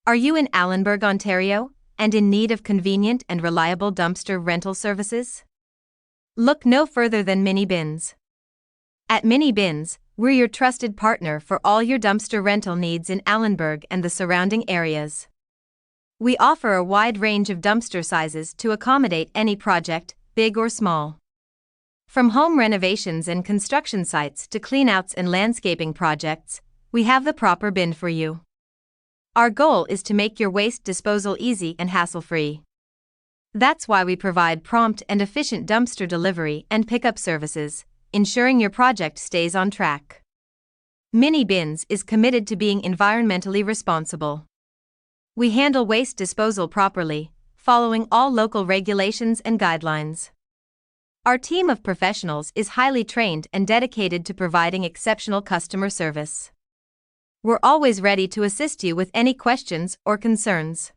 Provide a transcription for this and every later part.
Are you in Allanburg, Ontario, and in need of convenient and reliable dumpster rental services? Look no further than Mini Binz. At Mini Binz, we're your trusted partner for all your dumpster rental needs in Allanburg and the surrounding areas. We offer a wide range of dumpster sizes to accommodate any project, big or small. From home renovations and construction sites to cleanouts and landscaping projects, we have the proper bin for you. Our goal is to make your waste disposal easy and hassle-free. That's why we provide prompt and efficient dumpster delivery and pickup services, ensuring your project stays on track. Mini Binz is committed to being environmentally responsible. We handle waste disposal properly, following all local regulations and guidelines. Our team of professionals is highly trained and dedicated to providing exceptional customer service. We're always ready to assist you with any questions or concerns.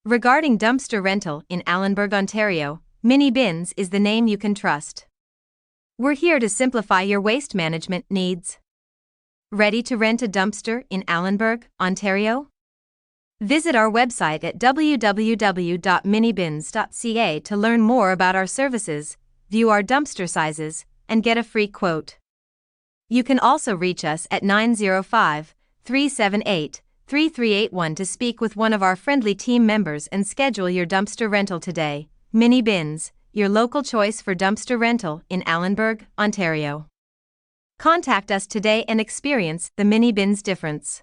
Regarding dumpster rental in Allanburg, Ontario, Mini Binz is the name you can trust. We're here to simplify your waste management needs. Ready to rent a dumpster in Allanburg, Ontario? Visit our website at www.minibinz.ca to learn more about our services, view our dumpster sizes, and get a free quote. You can also reach us at 905-378-3381 to speak with one of our friendly team members and schedule your dumpster rental today. Mini Binz, your local choice for dumpster rental in Allanburg, Ontario. Contact us today and experience the Mini Binz difference.